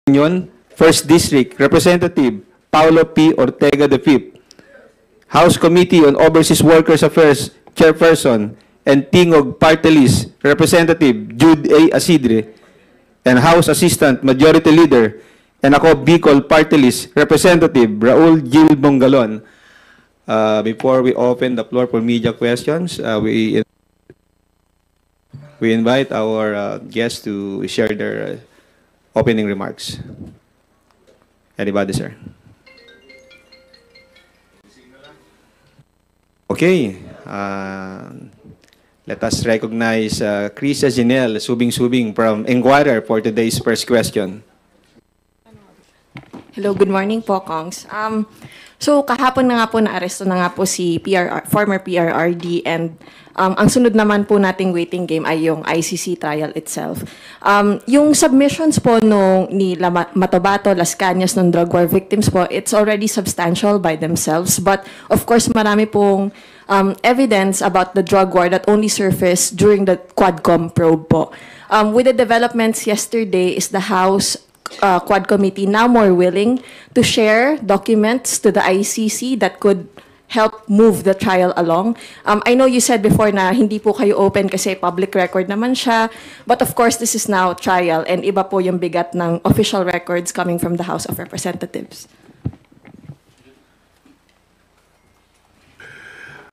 Union, 1st District, Representative Paulo P. Ortega V. House Committee on Overseas Workers Affairs Chairperson and Tingog Party List, Representative Jude A. Asidre, and House Assistant Majority Leader, and ako, Bicol Party List, Representative Raul Gil Bongalon. Before we open the floor for media questions, we invite our guests to share their opening remarks. Anybody, sir? Okay. Let us recognize Krisa Janelle Subing-Subing from Enquirer for today's first question. Hello, good morning po, Kongs. So kahapon na nga po na-aresto na nga po si former PRRD, and ang sunod naman po nating waiting game ay yung ICC trial itself. Yung submissions po ni Matobato, Las Cañas ng drug war victims po, it's already substantial by themselves. But of course, marami pong evidence about the drug war that only surfaced during the Quadcom probe po. With the developments yesterday, is the House Quad Committee now more willing to share documents to the ICC that could help move the trial along? I know you said before na hindi po kayo open kasi public record naman siya, but of course this is now trial and iba po yung bigat ng official records coming from the House of Representatives.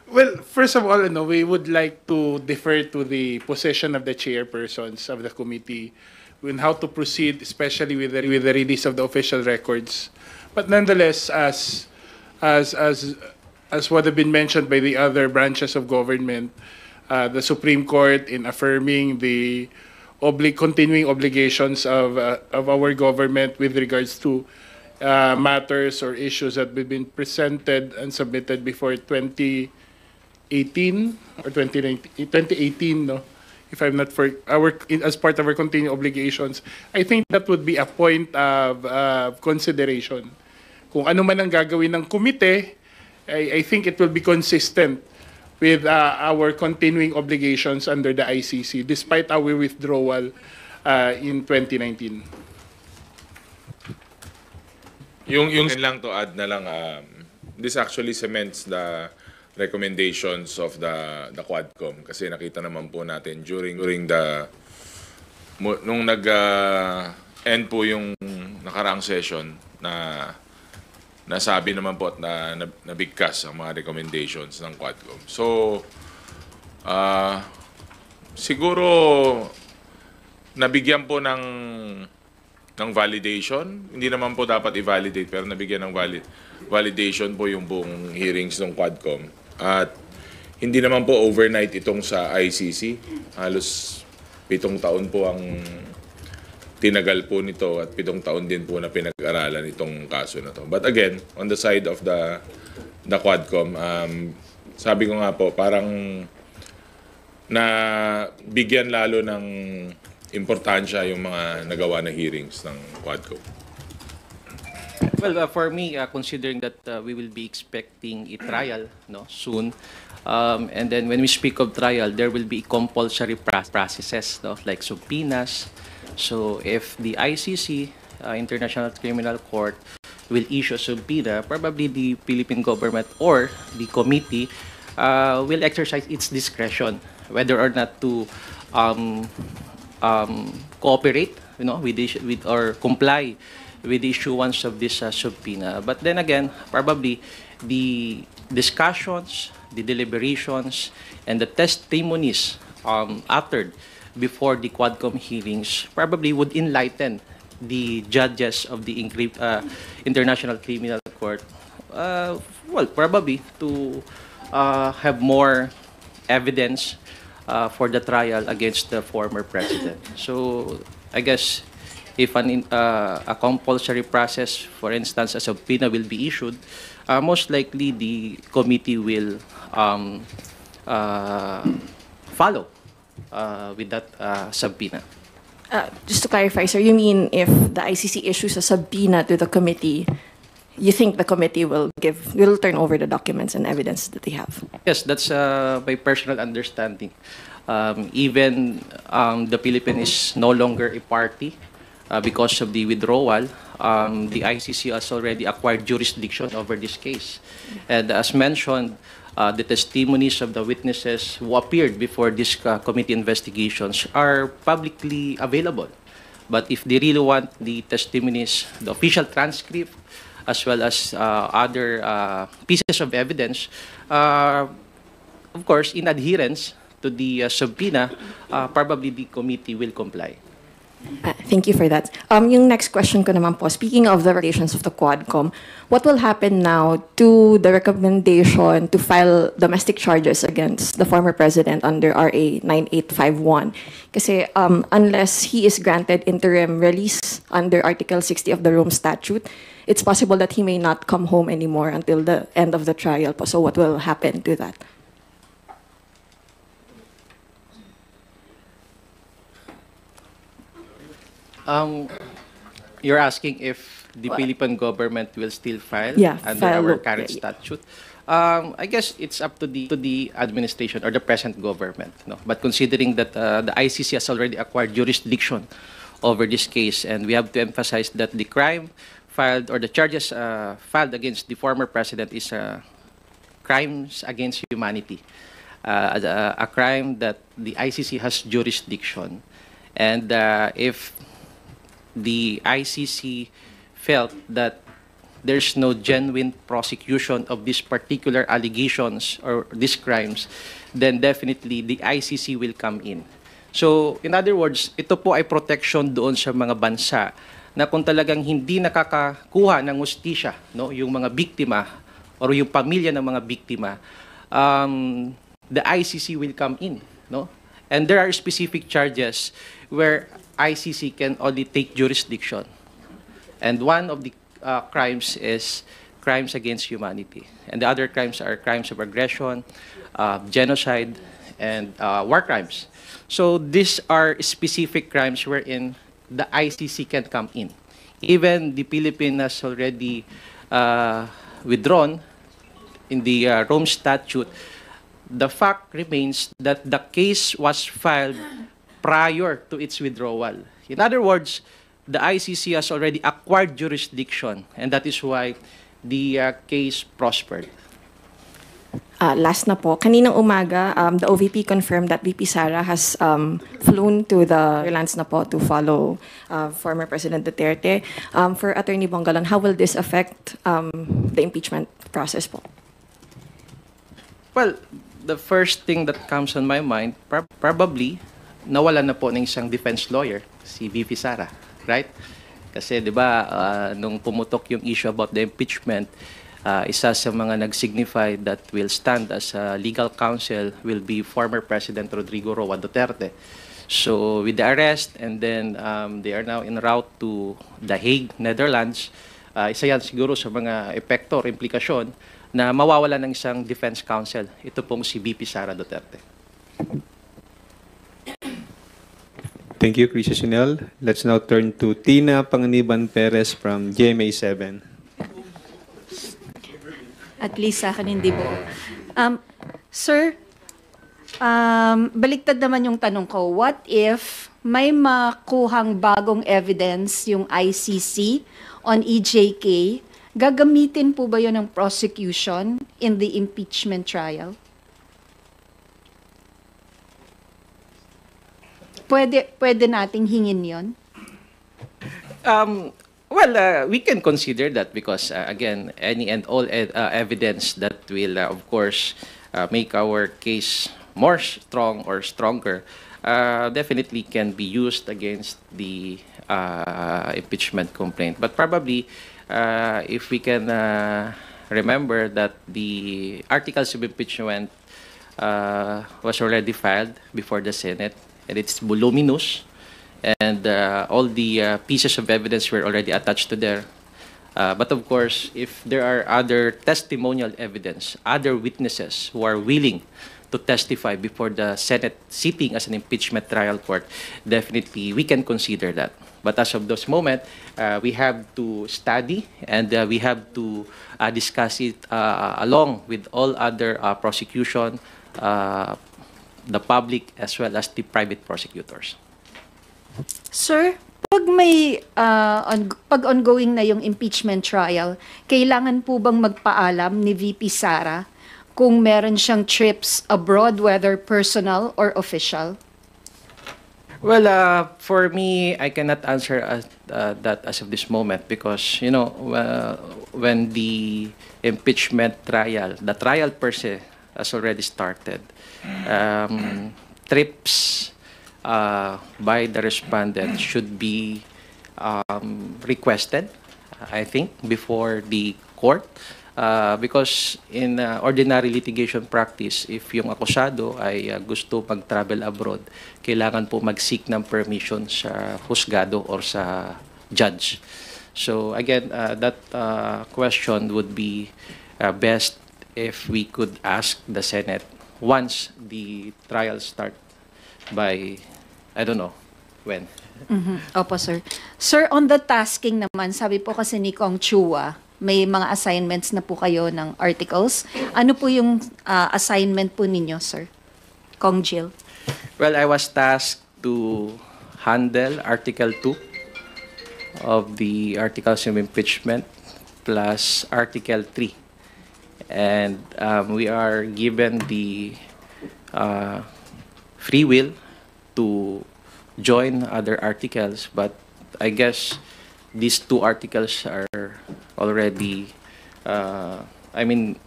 Well, first of all, we would like to defer to the position of the chairpersons of the committee in how to proceed, especially with the release of the official records. But nonetheless, as what have been mentioned by the other branches of government, the Supreme Court in affirming the continuing obligations of our government with regards to matters or issues that have been presented and submitted before 2018 or 2018, no? If I'm not for as part of our continuing obligations, I think that would be a point of consideration. Kung ano man ang gagawin ng komite, I think it will be consistent with our continuing obligations under the ICC, despite our withdrawal in 2019. Yung lang to add na lang, this actually cements the recommendations of the Quadcom, kasi nakita naman po natin during nung nag-end po yung nakaraang session na nasabi naman po at nabigkas ang mga recommendations ng Quadcom. So siguro nabigyan po ng validation. Hindi naman po dapat i-validate, pero nabigyan ng validation po yung buong hearings ng Quadcom. At hindi naman po overnight itong sa ICC. Halos 7 taon po ang tinagal po nito at 7 taon din po na pinag-aralan itong kaso na to. But again, on the side of the Quadcom, sabi ko nga po, parang na bigyan lalo ng importansya yung mga nagawa na hearings ng Quadcom. Well, for me, considering that we will be expecting a trial soon, and then when we speak of trial, there will be compulsory processes, like subpoenas. So if the ICC, International Criminal Court, will issue a subpoena, probably the Philippine government or the committee will exercise its discretion whether or not to cooperate, with or comply with the issuance of this subpoena. But then again, probably the discussions, the deliberations, and the testimonies uttered before the Quadcom hearings probably would enlighten the judges of the International Criminal Court, well, probably to have more evidence for the trial against the former president. So I guess if a compulsory process, for instance, a subpoena will be issued, most likely the committee will follow with that subpoena. Just to clarify, sir, you mean if the ICC issues a subpoena to the committee, you think the committee will turn over the documents and evidence that they have? Yes, that's my personal understanding. Even the Philippines is no longer a party because of the withdrawal, the ICC has already acquired jurisdiction over this case. And as mentioned, the testimonies of the witnesses who appeared before this committee investigations are publicly available. But if they really want the testimonies, the official transcript, as well as other pieces of evidence, of course, in adherence to the subpoena, probably the committee will comply. Thank you for that. Yung next question ko naman po, speaking of the recommendations of the Quadcom, what will happen now to the recommendation to file domestic charges against the former president under RA 9851? Kasi unless he is granted interim release under Article 60 of the Rome Statute, it's possible that he may not come home anymore until the end of the trial po. So what will happen to that? You're asking if the Philippine government will still file Yeah, under file, our current yeah. statute. I guess it's up to the administration or the present government. No? But considering that the ICC has already acquired jurisdiction over this case, and we have to emphasize that the crime filed or the charges filed against the former president is crimes against humanity, a crime that the ICC has jurisdiction. And if the ICC felt that there's no genuine prosecution of these particular allegations or these crimes, then definitely the ICC will come in. So, in other words, ito po ay protection doon sa mga bansa na kung talagang hindi nakakakuha ng hustisya, no, yung mga biktima or yung pamilya ng mga biktima, the ICC will come in, no? And there are specific charges where ICC can only take jurisdiction. And one of the crimes is crimes against humanity. And the other crimes are crimes of aggression, genocide, and war crimes. So these are specific crimes wherein the ICC can come in. Even the Philippines has already withdrawn in the Rome Statute. The fact remains that the case was filed prior to its withdrawal. In other words, the ICC has already acquired jurisdiction, and that is why the case prospered. Last na po, kaninang umaga, the OVP confirmed that VP Sara has flown to the Netherlands na po to follow former President Duterte. For Attorney Bongalon, how will this affect the impeachment process po? Well, the first thing that comes on my mind, probably, nawala na po ng isang defense lawyer, si VP Sara, right? Kasi, di ba, nung pumutok yung issue about the impeachment, isa sa mga nag-signify that will stand as legal counsel will be former President Rodrigo Roa Duterte. So, with the arrest, and then they are now en route to The Hague, Netherlands, isa yan siguro sa mga epekto or implikasyon na mawawala ng isang defense counsel. Ito pong si VP Sara Duterte. Thank you, Chris Sinel. Let's now turn to Tina Panganiban Perez from GMA7. At least sa akin hindi po. Sir, baliktad naman yung tanong ko. What if may makuhang bagong evidence yung ICC on EJK? Gagamitin po ba yun ng prosecution in the impeachment trial? Pwede nating hingin yon? Well, we can consider that because, again, any and all evidence that will, of course, make our case more strong or stronger definitely can be used against the impeachment complaint. But probably, if we can remember that the articles of impeachment was already filed before the Senate, and it's voluminous, and all the pieces of evidence were already attached to there. But of course, if there are other testimonial evidence, other witnesses who are willing to testify before the Senate sitting as an impeachment trial court, definitely we can consider that. But as of this moment, we have to study and we have to discuss it along with all other prosecution, the public as well as the private prosecutors. Sir, pag may pag ongoing na yung impeachment trial, kailangan po bang magpaalam ni VP Sara kung meron siyang trips abroad, whether personal or official? Well, for me, I cannot answer that as of this moment because, when the impeachment trial, the trial per se has already started, trips by the respondent should be requested, I think, before the court. Because in ordinary litigation practice, if yung akusado ay gusto mag-travel abroad, kailangan po mag-seek ng permission sa husgado or sa judge. So again, that question would be best if we could ask the Senate once the trial start by, I don't know when. Opo, sir. Sir, on the tasking naman, sabi po kasi ni Kong Chua, may mga assignments na po kayo ng articles. Ano po yung assignment po ninyo, sir? Kong Jill. Well, I was tasked to handle Article 2 of the Articles of Impeachment plus Article 3. And we are given the free will to join other articles, but I guess these two articles are already,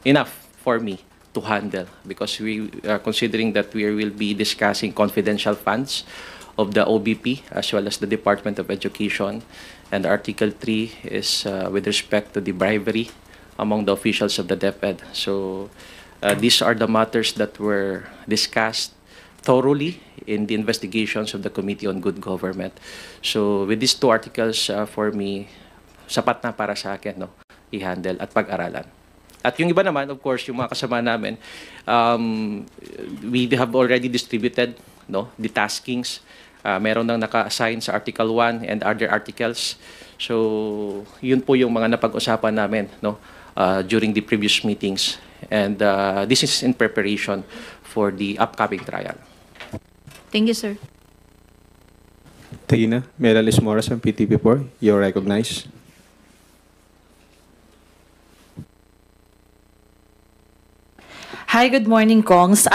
enough for me to handle because we are considering that we will be discussing confidential funds of the OBP as well as the Department of Education. And Article 3 is with respect to the bribery among the officials of the DepEd. So these are the matters that were discussed thoroughly in the investigations of the Committee on Good Government. So with these two articles, for me, sapat na para sa akin, no, i-handle at pag-aralan. At yung iba naman, of course, yung mga kasama namin, we have already distributed, no, the taskings. Meron nang naka-assign sa Article 1 and other articles. So yun po yung mga napag-usapan namin, no, during the previous meetings. And this is in preparation for the upcoming trial. Thank you, sir. Tina Meralis Moras from PTV4, you're recognized. Hi, good morning, Kongs.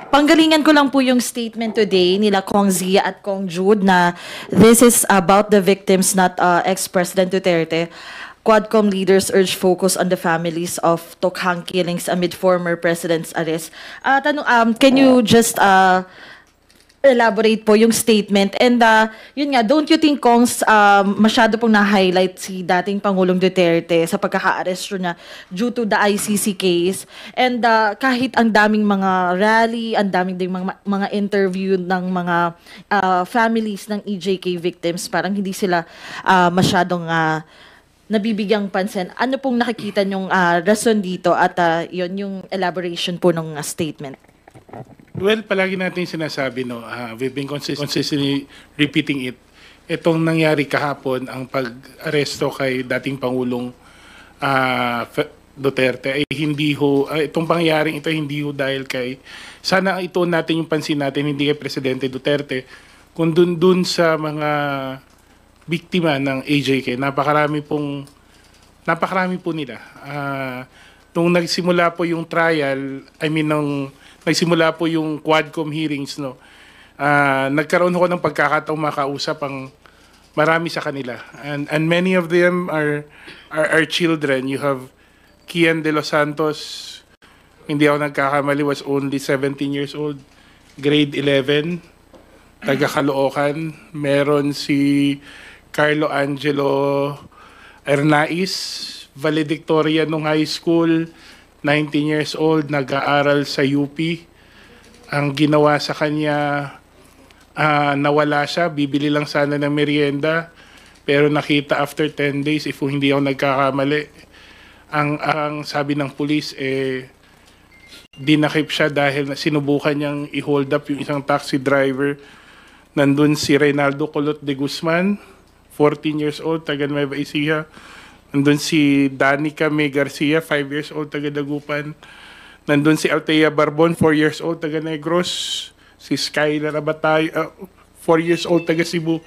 Panggalingan ko lang po yung statement today nila Kong Zia at Kong Jude na this is about the victims, not ex-President Duterte. Quadcom leaders urge focus on the families of Tokhang killings amid former president's arrest. Can you just elaborate po yung statement? And yun nga, don't you think, Kongs, masyado pong na-highlight si dating Pangulong Duterte sa pagkaka-aresto niya due to the ICC case? And kahit ang daming mga rally, ang daming ding mga interview ng mga families ng EJK victims, parang hindi sila masyadong nabibigyang pansin. Ano pong nakikita nyong rason dito at yun yung elaboration po ng statement? Well, palagi natin sinasabi, no, we've been consistently repeating it. Itong nangyari kahapon, ang pag-aresto kay dating Pangulong Duterte ay hindi ho, itong pangyayaring ito hindi ho dahil kay, sana ito natin yung pansin natin, hindi kay Presidente Duterte, kung dun sa mga biktima ng AJK, napakarami po nila. Nung nagsimula po yung trial, nung nagsimula po yung Quadcom hearings, no, nagkaroon ako ng pagkakataong makausap ang marami sa kanila. And many of them are children. You have Kian De Los Santos, hindi ako nagkakamali, was only 17 years old, grade 11, taga Caloocan. Meron si Carlo Angelo Ernais, valedictorian nung high school, 19 years old, nag-aaral sa UP. Ang ginawa sa kanya, nawala siya, bibili lang sana ng merienda, pero nakita after 10 days, if hindi ako nagkakamali, ang sabi ng pulis, dinakip siya dahil sinubukan niyang i-hold up yung isang taxi driver. Nandun si Reynaldo Colot de Guzman, 14 years old, taga Nueva Ecija. Nandun si Danica May Garcia, 5 years old, taga Dagupan. Nandun si Althea Barbon, 4 years old, taga Negros. Si Skylar Abatay, 4 years old, taga Cebu.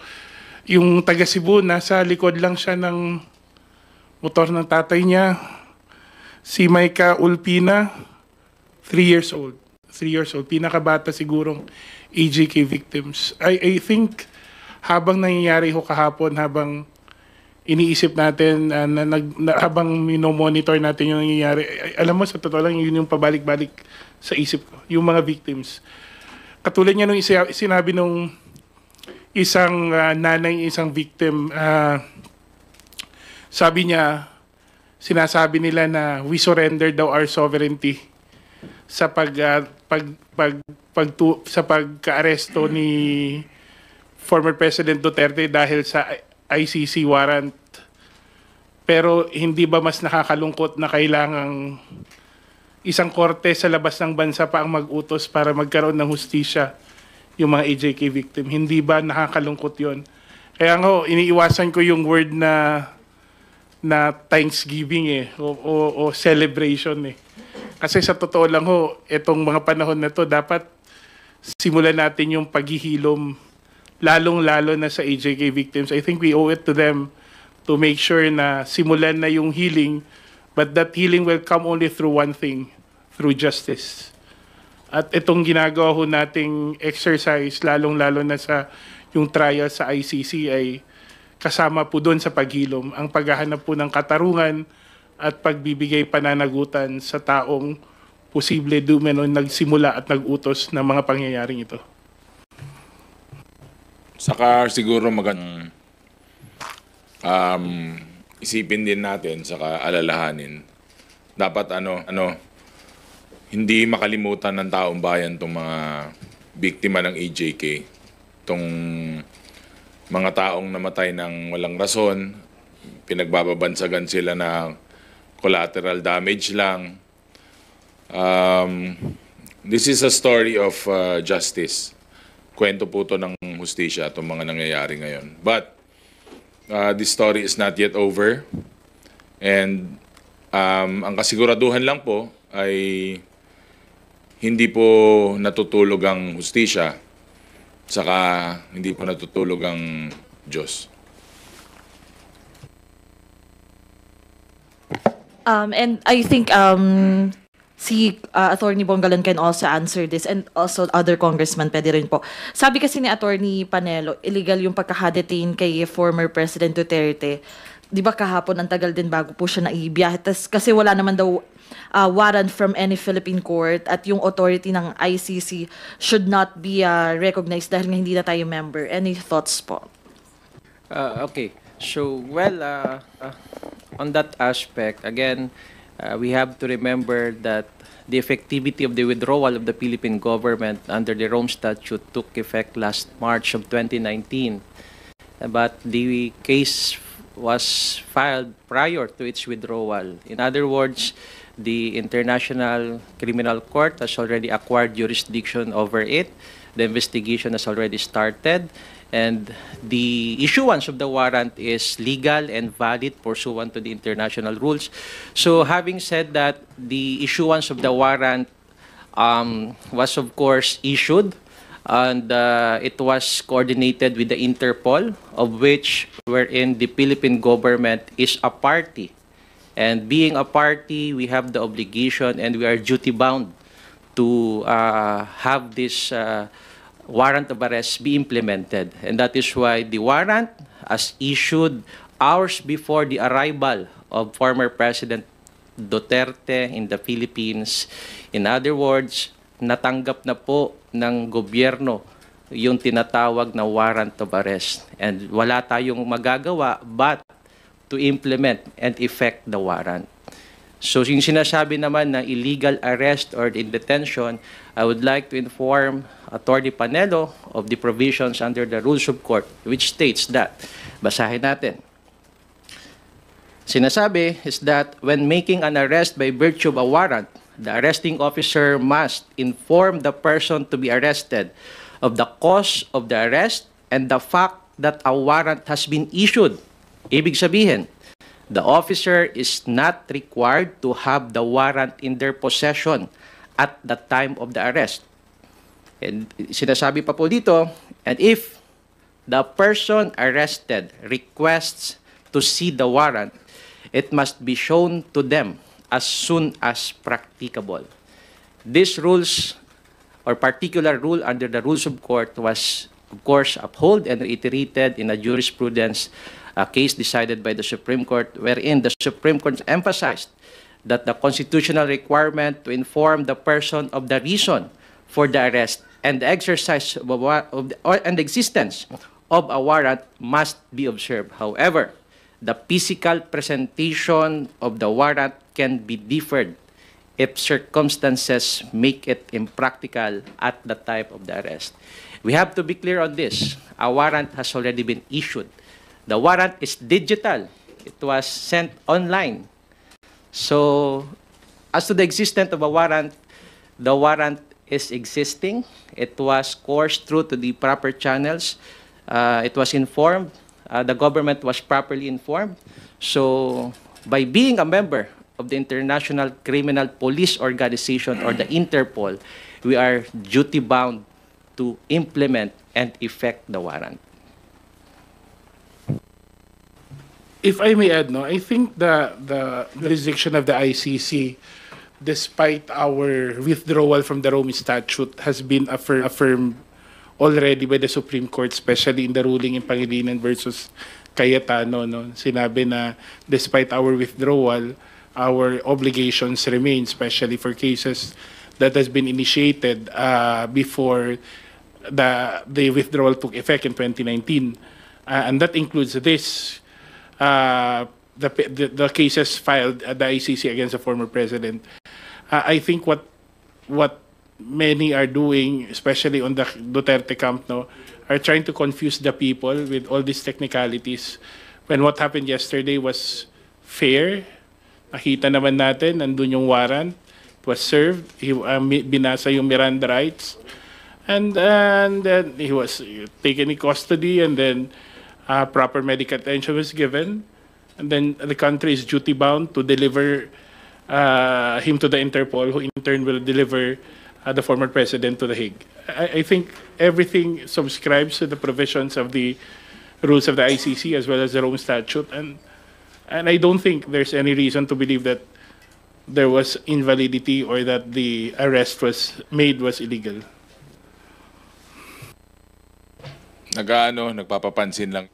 Yung taga Cebu, nasa likod lang siya ng motor ng tatay niya. Si Maika Ulpina, 3 years old. 3 years old. Pinakabata sigurong AJK victims. I think habang nangyayari ho kahapon, habang iniisip natin, habang minomonitor natin yung nangyayari, alam mo, sa totoo lang, yun yung pabalik-balik sa isip ko, yung mga victims. Katulad niya nung sinabi nung isang nanay, isang victim, sabi niya, sinasabi nila na we surrender daw our sovereignty sa sa pagka-aresto ni former President Duterte dahil sa ICC warrant. Pero hindi ba mas nakakalungkot na kailangang isang korte sa labas ng bansa pa ang mag-utos para magkaroon ng hustisya yung mga AJK victim? Hindi ba nakakalungkot yon? Kaya nga, iniiwasan ko yung word na Thanksgiving o celebration Kasi sa totoo lang itong mga panahon na to, dapat simulan natin yung paghihilom, lalong-lalo na sa AJK victims. I think we owe it to them to make sure na simulan na yung healing, but that healing will come only through one thing, through justice. At itong ginagawa nating exercise, lalong-lalo na sa yung trial sa ICC, ay kasama po doon sa paghilom, ang paghahanap po ng katarungan at pagbibigay pananagutan sa taong posible dumeno nagsimula at nag-utos ng mga pangyayaring ito. Saka siguro magandang isipin din natin, saka alalahanin, dapat hindi makalimutan ng taong bayan itong mga biktima ng AJK, itong mga taong namatay ng walang rason, pinagbababansagan sila na collateral damage lang. This is a story of justice. Kwento po ito ng hustisya, itong mga nangyayari ngayon. But this story is not yet over. And ang kasiguraduhan lang po ay hindi po natutulog ang hustisya, saka hindi po natutulog ang Diyos. And I think si Attorney Bongalan can also answer this, and also other congressman pwede rin po. Sabi kasi ni Attorney Panelo, illegal yung pagkakadetain kay former President Duterte. Di ba kahapon ang tagal din bago po siya naibiyahe? Kasi wala naman daw warrant from any Philippine court, at yung authority ng ICC should not be recognized dahil nga hindi na tayo member. Any thoughts po? Okay. So, well, on that aspect, again, we have to remember that the effectivity of the withdrawal of the Philippine government under the Rome Statute took effect last March of 2019. But the case was filed prior to its withdrawal. In other words, the International Criminal Court has already acquired jurisdiction over it. The investigation has already started. And the issuance of the warrant is legal and valid pursuant to the international rules. So having said that, the issuance of the warrant was of course issued, and it was coordinated with the Interpol, of which wherein the Philippine government is a party. And being a party, we have the obligation and we are duty-bound to have this warrant of arrest be implemented. And that is why the warrant, as issued hours before the arrival of former President Duterte in the Philippines, in other words, natanggap na po ng gobyerno yung tinatawag na warrant of arrest. And wala tayong magagawa but to implement and effect the warrant. So yung sinasabi naman na illegal arrest or detention, I would like to inform Attorney Panelo of the provisions under the Rules of Court, which states that, basahin natin. Sinasabi is that when making an arrest by virtue of a warrant, the arresting officer must inform the person to be arrested of the cause of the arrest and the fact that a warrant has been issued. Ibig sabihin, the officer is not required to have the warrant in their possession at the time of the arrest. And sinasabi pa po dito, and if the person arrested requests to see the warrant, it must be shown to them as soon as practicable. These rules or particular rule under the rules of court was, of course, upheld and reiterated in a jurisprudence case decided by the Supreme Court, wherein the Supreme Court emphasized that the constitutional requirement to inform the person of the reason for the arrest and the exercise and existence of a warrant must be observed. However, the physical presentation of the warrant can be deferred if circumstances make it impractical at the time of the arrest. We have to be clear on this. A warrant has already been issued. The warrant is digital. It was sent online. So, as to the existence of a warrant, the warrant is existing. It was coursed through to the proper channels. It was informed. The government was properly informed. So, by being a member of the International Criminal Police Organization or the Interpol, we are duty-bound to implement and effect the warrant. If I may add, no, I think the jurisdiction of the ICC, despite our withdrawal from the Rome Statute, has been affirmed already by the Supreme Court, especially in the ruling in Pangilinan versus Cayetano. No? Sinabi na despite our withdrawal, our obligations remain, especially for cases that has been initiated before the withdrawal took effect in 2019. And that includes this, the cases filed at the ICC against the former president. I think what many are doing, especially on the Duterte camp, no, are trying to confuse the people with all these technicalities. When what happened yesterday was fair, nakita naman natin, nandun yung warrant, it was served, binasa yung Miranda rights, and then he was taken in custody, and then proper medical attention was given, and then the country is duty-bound to deliver him to the Interpol, who in turn will deliver the former president to The Hague. I think everything subscribes to the provisions of the rules of the ICC as well as the Rome Statute, and I don't think there's any reason to believe that there was invalidity or that the arrest was illegal. Nagpapapansin lang.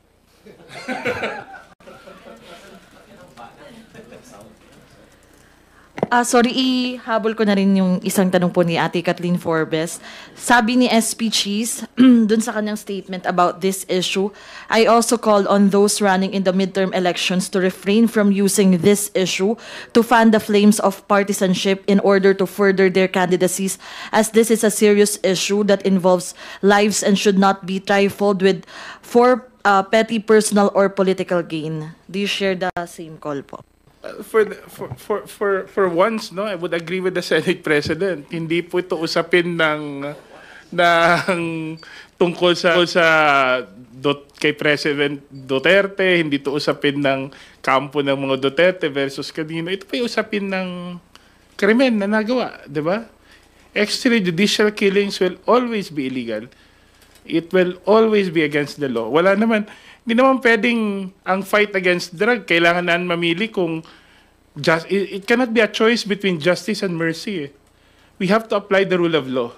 Sorry, ihabol ko na rin yung isang tanong po ni Ate Kathleen Forbes. Sabi ni SP Cheese, dun sa kanyang statement about this issue, I also call on those running in the midterm elections to refrain from using this issue to fan the flames of partisanship in order to further their candidacies, as this is a serious issue that involves lives and should not be trifled with for petty personal or political gain. Do you share the same call po? For once, no, I would agree with the Senate President. Hindi po ito usapin ng tungkol sa kay President Duterte, hindi ito usapin ng kampo ng mga Duterte versus kanino. Ito po yung usapin ng krimen na nagawa, di ba? Extrajudicial killings will always be illegal. It will always be against the law. Hindi naman pwedeng ang fight against drug, kailangan na mamili kung it cannot be a choice between justice and mercy. We have to apply the rule of law.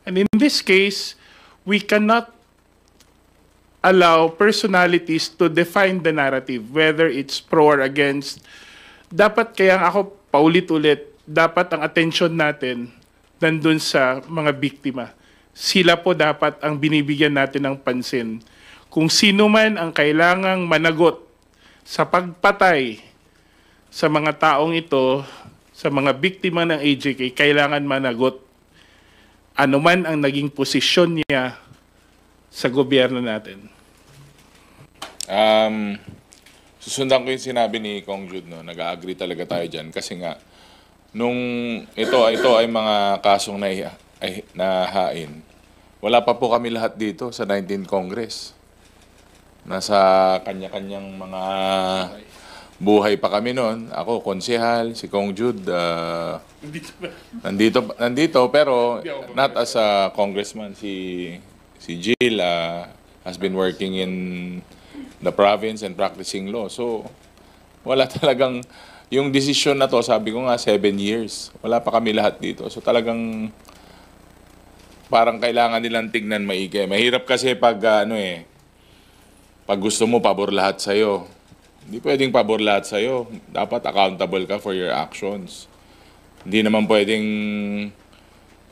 And in this case, we cannot allow personalities to define the narrative, whether it's pro or against. Dapat, kaya ako paulit-ulit, dapat ang attention natin nandun sa mga biktima. Sila po dapat ang binibigyan natin ng pansin. Kung sino man ang kailangang managot sa pagpatay sa mga taong ito, sa mga biktima ng AJK, kailangan managot ano man ang naging posisyon niya sa gobyerno natin. Susundan ko yung sinabi ni Kong Jude, no? Nag-agree talaga tayo dyan. Kasi nga, nung ito ay mga kasong nahain, wala pa po kami lahat dito sa 19th Congress. Nasa kanya-kanyang mga buhay pa kami noon. Ako, konsehal, si Kong Jude, nandito pero not as a congressman. Si Jill, has been working in the province and practicing law. So, wala talagang, yung decision na to, sabi ko nga, 7 years. Wala pa kami lahat dito. So, talagang, parang kailangan nilang tignan maigi. Mahirap kasi pag, pag gusto mo, pabor lahat sa'yo. Hindi pwedeng pabor lahat sa'yo. Dapat accountable ka for your actions. Hindi naman pwedeng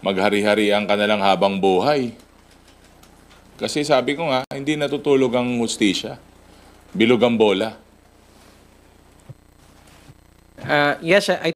maghari-harian ka na lang habang buhay. Kasi sabi ko nga, hindi natutulog ang hustisya. Bilog ang bola. Yes, I